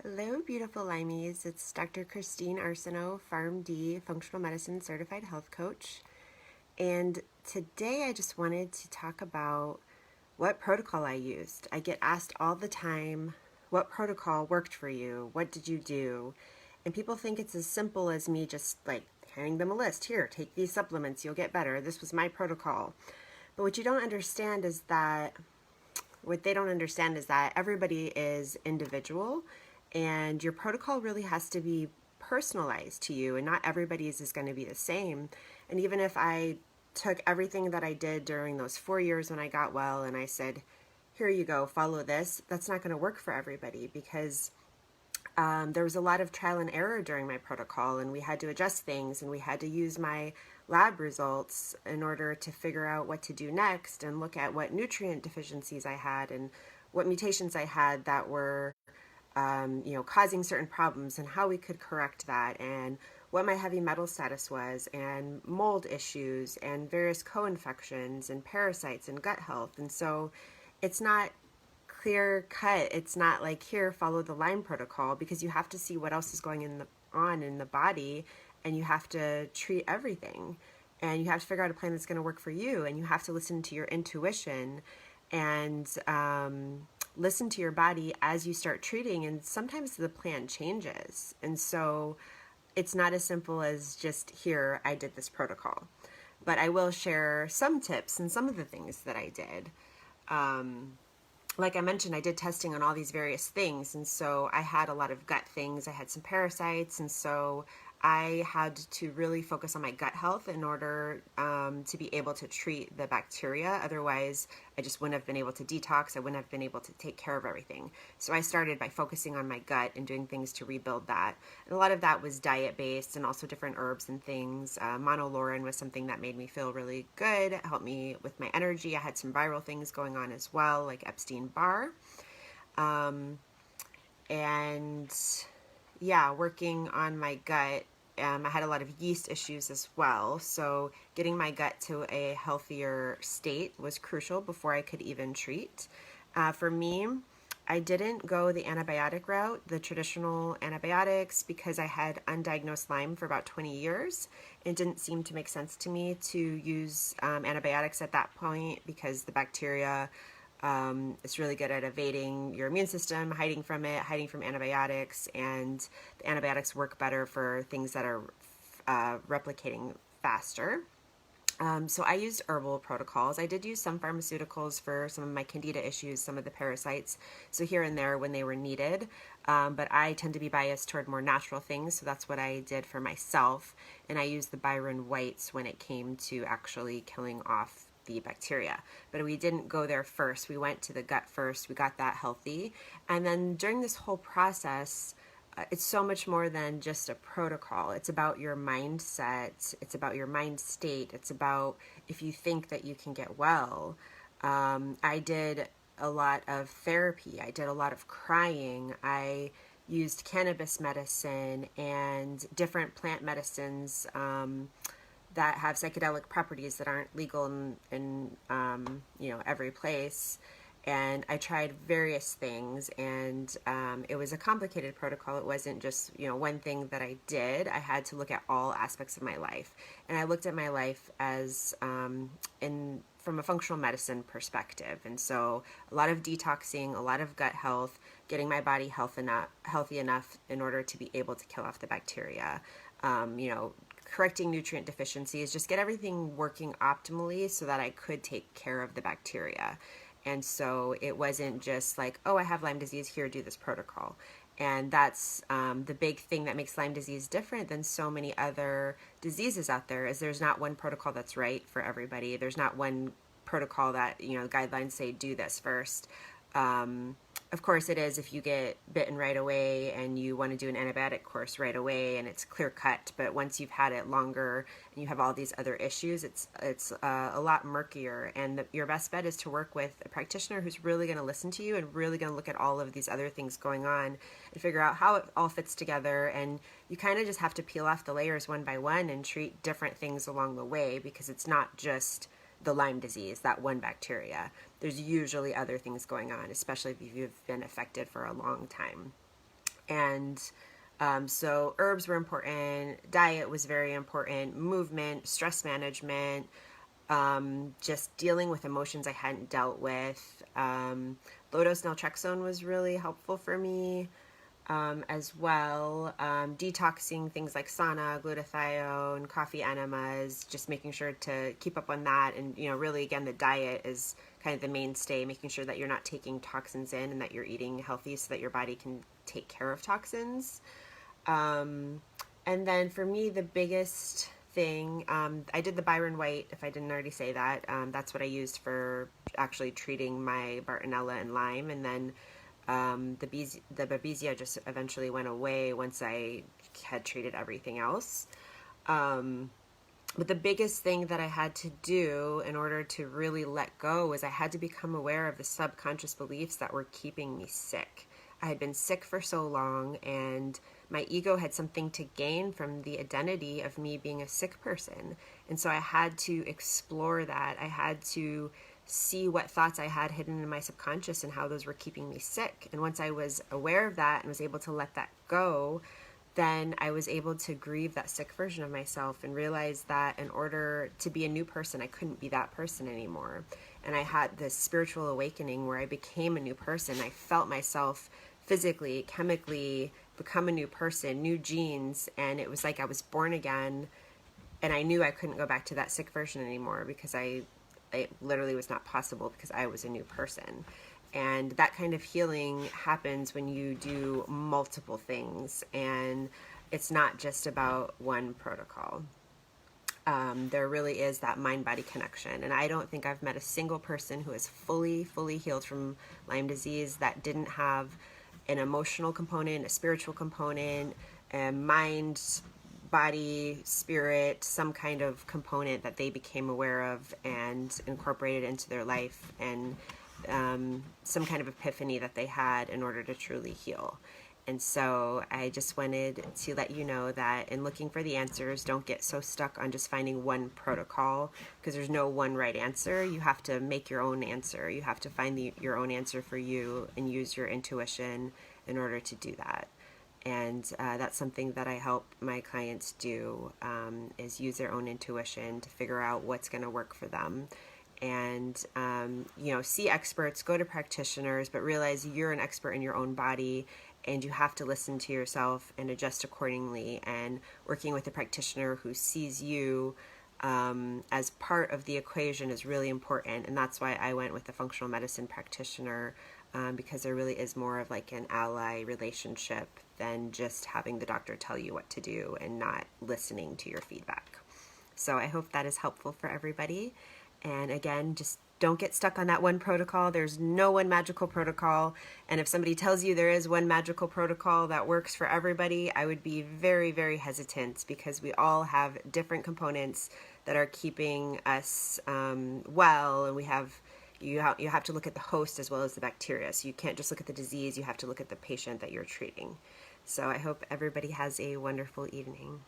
Hello, beautiful Limeys. It's Dr. Christine Arsenault, PharmD, Functional Medicine Certified Health Coach. And today I just wanted to talk about what protocol I used. I get asked all the time, what protocol worked for you? What did you do? And people think it's as simple as me just like handing them a list. Here, take these supplements, you'll get better. This was my protocol. But what they don't understand is that everybody is individual and your protocol really has to be personalized to you, and not everybody's is going to be the same. And even if I took everything that I did during those 4 years when I got well and I said, here you go, follow this, that's not going to work for everybody because there was a lot of trial and error during my protocol, and we had to adjust things, and we had to use my lab results in order to figure out what to do next and look at what nutrient deficiencies I had and what mutations I had that were causing certain problems and how we could correct that, and what my heavy metal status was, and mold issues, and various co-infections, and parasites, and gut health. And so it's not clear cut. It's not like, here, follow the Lyme protocol, because you have to see what else is on in the body, and you have to treat everything. And you have to figure out a plan that's going to work for you, and you have to listen to your intuition and listen to your body as you start treating. And sometimes the plan changes. And so it's not as simple as just, here, I did this protocol. But I will share some tips and some of the things that I did. Like I mentioned, I did testing on all these various things, and so I had a lot of gut things. I had some parasites, and so I had to really focus on my gut health in order to be able to treat the bacteria. Otherwise, I just wouldn't have been able to detox. I wouldn't have been able to take care of everything. So I started by focusing on my gut and doing things to rebuild that. And a lot of that was diet-based and also different herbs and things. Monolaurin was something that made me feel really good. It helped me with my energy. I had some viral things going on as well, like Epstein-Barr. And yeah, working on my gut, I had a lot of yeast issues as well. So getting my gut to a healthier state was crucial before I could even treat. For me, I didn't go the antibiotic route, the traditional antibiotics, because I had undiagnosed Lyme for about 20 years. It didn't seem to make sense to me to use antibiotics at that point, because the bacteria is really good at evading your immune system, hiding from it, hiding from antibiotics, and the antibiotics work better for things that are replicating faster. So I used herbal protocols. I did use some pharmaceuticals for some of my candida issues, some of the parasites, so here and there when they were needed. But I tend to be biased toward more natural things, so that's what I did for myself. And I used the Byron whites when it came to actually killing off the bacteria. But we didn't go there first. We went to the gut first. We got that healthy. And then during this whole process, it's so much more than just a protocol. It's about your mindset. It's about your mind state. It's about if you think that you can get well. I did a lot of therapy. I did a lot of crying. I used cannabis medicine and different plant medicines that have psychedelic properties that aren't legal in every place. And I tried various things, and it was a complicated protocol. It wasn't just one thing that I did. I had to look at all aspects of my life, and I looked at my life as from a functional medicine perspective. And so a lot of detoxing, a lot of gut health, getting my body healthy enough in order to be able to kill off the bacteria. Correcting nutrient deficiencies, just get everything working optimally so that I could take care of the bacteria. And so it wasn't just like, oh, I have Lyme disease, here, do this protocol. And that's the big thing that makes Lyme disease different than so many other diseases out there, is there's not one protocol that's right for everybody. There's not one protocol that, guidelines say do this first. Of course it is if you get bitten right away and you want to do an antibiotic course right away and it's clear cut, but once you've had it longer and you have all these other issues, it's a lot murkier. And your best bet is to work with a practitioner who's really going to listen to you and really going to look at all of these other things going on and figure out how it all fits together. And you kind of just have to peel off the layers one by one and treat different things along the way, because it's not just the Lyme disease, that one bacteria. There's usually other things going on, especially if you've been affected for a long time. And so herbs were important, diet was very important, movement, stress management, just dealing with emotions I hadn't dealt with. Low-dose naltrexone was really helpful for me as well. Detoxing things like sauna, glutathione, coffee enemas, just making sure to keep up on that. And, really, again, the diet is kind of the mainstay, making sure that you're not taking toxins in and that you're eating healthy so that your body can take care of toxins. And then for me, the biggest thing, I did the Byron White, if I didn't already say that. That's what I used for actually treating my Bartonella and Lyme. And then the Babesia just eventually went away once I had treated everything else. But the biggest thing that I had to do in order to really let go was I had to become aware of the subconscious beliefs that were keeping me sick. I had been sick for so long, and my ego had something to gain from the identity of me being a sick person. And so I had to explore that. I had to see what thoughts I had hidden in my subconscious and how those were keeping me sick. And once I was aware of that and was able to let that go, then I was able to grieve that sick version of myself and realize that in order to be a new person, I couldn't be that person anymore. And I had this spiritual awakening where I became a new person. I felt myself physically, chemically become a new person, new genes, and it was like I was born again, and I knew I couldn't go back to that sick version anymore because it literally was not possible because I was a new person. And that kind of healing happens when you do multiple things, and it's not just about one protocol. There really is that mind-body connection. And I don't think I've met a single person who is fully healed from Lyme disease that didn't have an emotional component, a spiritual component, a mind, body, spirit, some kind of component that they became aware of and incorporated into their life, and some kind of epiphany that they had in order to truly heal. And so I just wanted to let you know that in looking for the answers, don't get so stuck on just finding one protocol, because there's no one right answer. You have to make your own answer. You have to find your own answer for you and use your intuition in order to do that. And that's something that I help my clients do, is use their own intuition to figure out what's going to work for them. And, see experts, go to practitioners, but realize you're an expert in your own body, and you have to listen to yourself and adjust accordingly. And working with a practitioner who sees you as part of the equation is really important. And that's why I went with a functional medicine practitioner, because there really is more of like an ally relationship than just having the doctor tell you what to do and not listening to your feedback. So I hope that is helpful for everybody. And again, just don't get stuck on that one protocol. There's no one magical protocol. And if somebody tells you there is one magical protocol that works for everybody, I would be very, very hesitant, because we all have different components that are keeping us well. And you have to look at the host as well as the bacteria. So you can't just look at the disease. You have to look at the patient that you're treating. So I hope everybody has a wonderful evening.